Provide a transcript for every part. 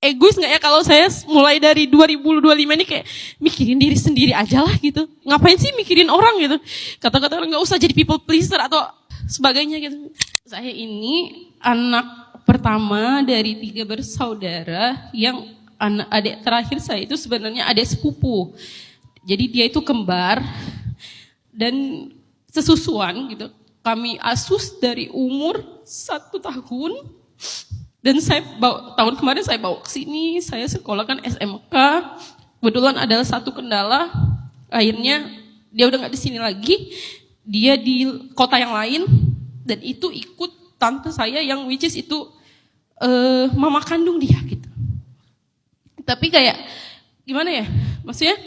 egois nggak ya kalau saya mulai dari 2025 ini kayak mikirin diri sendiri aja lah gitu. Ngapain sih mikirin orang gitu. Kata-kata orang nggak usah jadi people pleaser atau sebagainya gitu. Saya ini anak pertama dari 3 bersaudara yang adik terakhir saya itu sebenarnya adik sepupu. Jadi dia itu kembar dan sesusuan gitu. Kami asus dari umur 1 tahun. Dan saya tahun kemarin saya bawa ke sini, saya sekolahkan SMK. Kebetulan ada satu kendala, akhirnya dia udah nggak di sini lagi, dia di kota yang lain, dan itu ikut tante saya yang which is itu mama kandung dia gitu. Tapi kayak gimana ya, maksudnya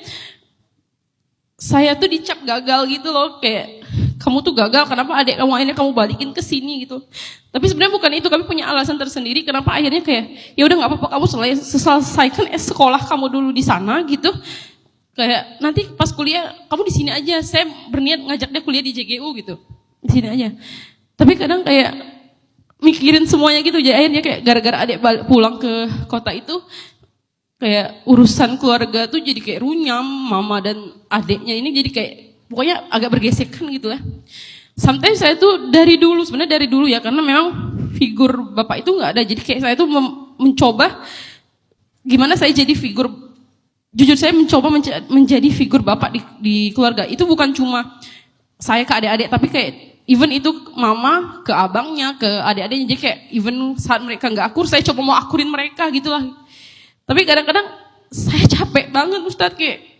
saya tuh dicap gagal gitu loh, kayak kamu tuh gagal, kenapa adik kamu akhirnya kamu balikin ke sini gitu. Tapi sebenarnya bukan itu, kami punya alasan tersendiri kenapa akhirnya kayak ya udah nggak apa-apa, kamu selesaikan sekolah kamu dulu di sana gitu. Kayak nanti pas kuliah kamu di sini aja. Saya berniat ngajak dia kuliah di JGU gitu, di sini aja. Tapi kadang kayak mikirin semuanya gitu, jadi akhirnya kayak gara-gara adik pulang ke kota itu, kayak urusan keluarga tuh jadi kayak runyam, mama dan adiknya ini jadi kayak pokoknya agak bergesekan gitu lah. Sometimes saya tuh dari dulu ya, karena memang figur bapak itu nggak ada, jadi kayak saya tuh mencoba gimana saya jadi figur, jujur saya mencoba menjadi figur bapak di keluarga. Itu bukan cuma saya ke adik-adik, tapi kayak even itu mama ke abangnya, ke adik-adiknya, jadi kayak even saat mereka nggak akur, saya coba mau akurin mereka gitulah. Tapi kadang-kadang saya capek banget Ustadz, kayak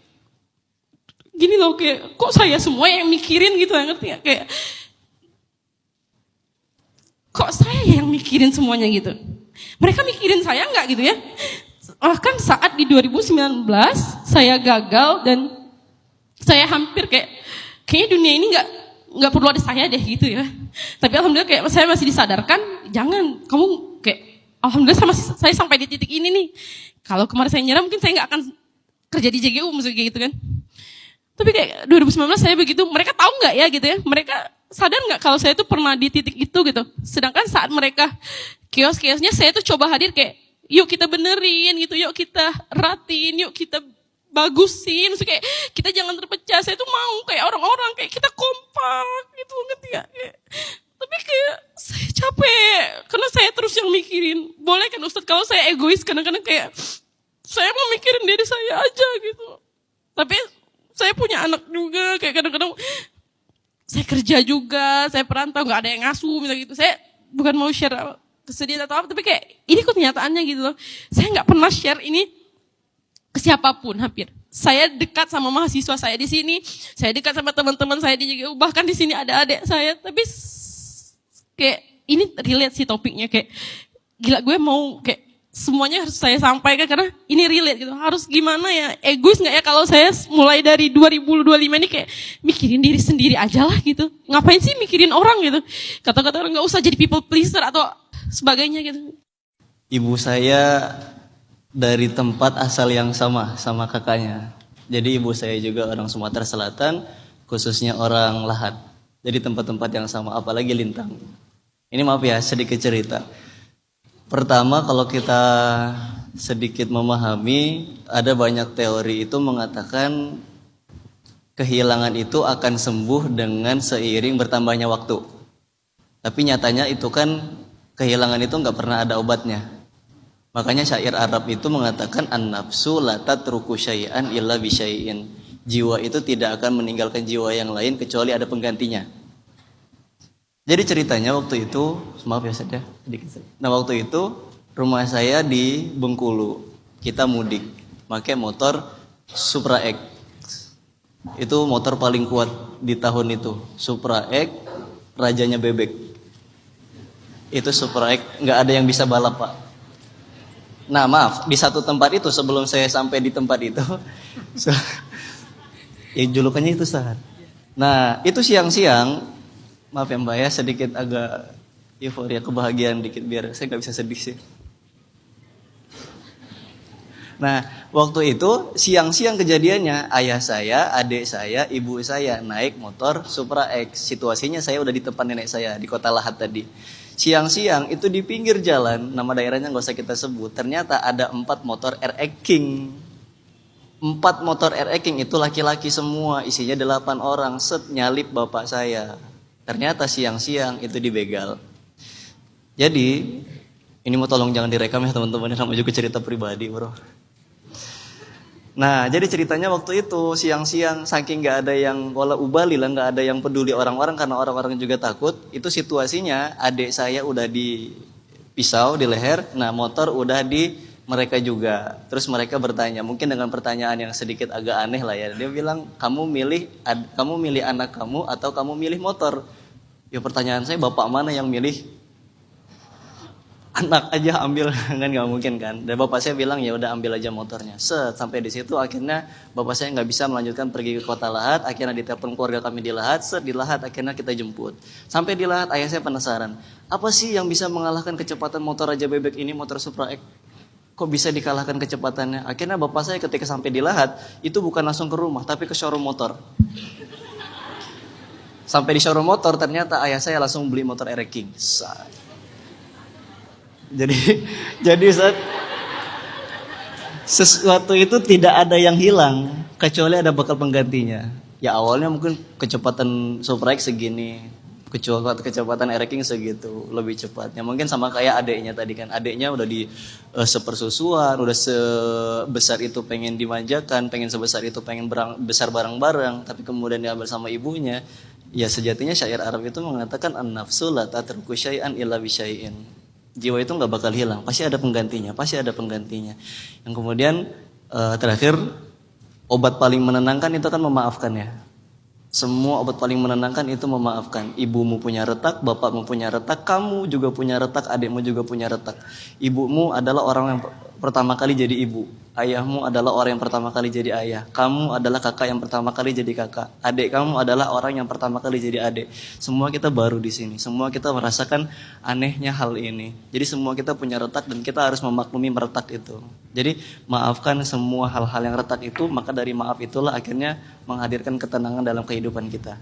gini loh, kayak kok saya semua yang mikirin gitu, ngerti ya? Kayak kok saya yang mikirin semuanya gitu. Mereka mikirin saya enggak gitu ya. Bahkan saat di 2019 saya gagal dan saya hampir kayaknya dunia ini enggak perlu ada saya deh gitu ya. Tapi alhamdulillah kayak saya masih disadarkan, jangan kamu kayak alhamdulillah saya sampai di titik ini nih. Kalau kemarin saya nyerah mungkin saya enggak akan kerja di JGU maksudnya kayak gitu kan. Tapi kayak 2019 saya begitu, mereka tahu nggak ya gitu ya, mereka sadar nggak kalau saya tuh pernah di titik itu gitu. Sedangkan saat mereka kios-kiosnya, saya tuh coba hadir kayak, yuk kita benerin gitu, yuk kita ratin, yuk kita bagusin, maksudnya kayak kita jangan terpecah. Saya tuh mau kayak orang-orang kayak kita kompak gitu, ngerti gak? Tapi kayak saya capek, karena saya terus yang mikirin. Boleh kan Ustadz kalau saya egois, kadang-kadang kayak saya mau mikirin diri saya aja gitu. Tapi saya punya anak juga, kayak kadang-kadang saya kerja juga, saya perantau, gak ada yang ngasuh misalnya gitu. Saya bukan mau share kesedihan atau apa, tapi kayak ini kok kenyataannya gitu loh. Saya gak pernah share ini ke siapapun hampir. Saya dekat sama mahasiswa saya di sini, saya dekat sama teman-teman saya di JGU, bahkan di sini ada adik saya, tapi kayak ini relate sih topiknya, kayak gila gue mau kayak semuanya harus saya sampaikan karena ini relate gitu. Harus gimana ya, egois nggak ya kalau saya mulai dari 2025 ini kayak mikirin diri sendiri aja lah gitu. Ngapain sih mikirin orang gitu. Kata-kata orang nggak usah jadi people pleaser atau sebagainya gitu. Ibu saya dari tempat asal yang sama kakaknya. Jadi ibu saya juga orang Sumatera Selatan, khususnya orang Lahat. Jadi tempat-tempat yang sama, apalagi Lintang. Ini maaf ya, sedikit cerita. Pertama, kalau kita sedikit memahami, ada banyak teori itu mengatakan kehilangan itu akan sembuh dengan seiring bertambahnya waktu. Tapi nyatanya itu kan kehilangan itu nggak pernah ada obatnya. Makanya syair Arab itu mengatakan an-nafsu la tatruku syai'an illa bi syai'in. Jiwa itu tidak akan meninggalkan jiwa yang lain kecuali ada penggantinya. Jadi ceritanya waktu itu, maaf ya saya sedikit. Nah waktu itu rumah saya di Bengkulu, kita mudik, pakai motor Supra X. Itu motor paling kuat di tahun itu, Supra X, rajanya bebek. Itu Supra X, nggak ada yang bisa balap pak. Nah maaf, di satu tempat itu sebelum saya sampai di tempat itu, ya julukannya itu saat. Nah itu siang-siang. Maaf ya Mbak ya, sedikit agak euforia, kebahagiaan dikit biar saya nggak bisa sedih sih. Nah, waktu itu siang-siang kejadiannya, ayah saya, adik saya, ibu saya naik motor Supra X. Situasinya saya udah di tempat nenek saya di Kota Lahat tadi. Siang-siang itu di pinggir jalan, nama daerahnya nggak usah kita sebut, ternyata ada 4 motor RX King. 4 motor RX King itu laki-laki semua, isinya 8 orang, set nyalip bapak saya. Ternyata siang-siang itu dibegal. Jadi, ini mau tolong jangan direkam ya teman-teman, ini namanya juga cerita pribadi bro. Nah, jadi ceritanya waktu itu siang-siang saking nggak ada yang wala ubali lah, nggak ada yang peduli orang-orang karena orang-orang juga takut. Itu situasinya adik saya udah di pisau di leher, nah motor udah di mereka juga. Terus mereka bertanya, mungkin dengan pertanyaan yang sedikit agak aneh lah ya. Dia bilang, kamu milih anak kamu atau kamu milih motor? Ya pertanyaan saya, bapak mana yang milih? Anak aja ambil kan nggak mungkin kan. Dan bapak saya bilang ya udah ambil aja motornya. Set sampai di situ akhirnya bapak saya nggak bisa melanjutkan pergi ke kota Lahat. Akhirnya ditelepon keluarga kami di Lahat. Set di Lahat akhirnya kita jemput. Sampai di Lahat ayah saya penasaran. Apa sih yang bisa mengalahkan kecepatan motor Raja Bebek ini, motor Supra X? Kok bisa dikalahkan kecepatannya? Akhirnya bapak saya ketika sampai di Lahat itu bukan langsung ke rumah tapi ke showroom motor. Sampai di showroom motor ternyata ayah saya langsung beli motor RX King. Jadi saat sesuatu itu tidak ada yang hilang kecuali ada bakal penggantinya. Ya awalnya mungkin kecepatan Supra X segini, kecepatan RX King segitu, lebih cepatnya. Mungkin sama kayak adeknya tadi kan, adeknya udah di sepersusuan, udah sebesar itu pengen dimanjakan, pengen sebesar itu pengen besar bareng-bareng, tapi kemudian dia bersama ibunya. Ya sejatinya syair Arab itu mengatakan an-nafsu la tatruku syai'an illa bi syai'in. Jiwa itu nggak bakal hilang, pasti ada penggantinya, pasti ada penggantinya. Yang kemudian terakhir obat paling menenangkan itu kan memaafkan ya. Semua obat paling menenangkan itu memaafkan. Ibumu punya retak, bapakmu punya retak, kamu juga punya retak, adikmu juga punya retak. Ibumu adalah orang yang pertama kali jadi ibu. Ayahmu adalah orang yang pertama kali jadi ayah. Kamu adalah kakak yang pertama kali jadi kakak. Adik kamu adalah orang yang pertama kali jadi adik. Semua kita baru di sini. Semua kita merasakan anehnya hal ini. Jadi semua kita punya retak dan kita harus memaklumi meretak itu. Jadi maafkan semua hal-hal yang retak itu. Maka dari maaf itulah akhirnya menghadirkan ketenangan dalam kehidupan kita.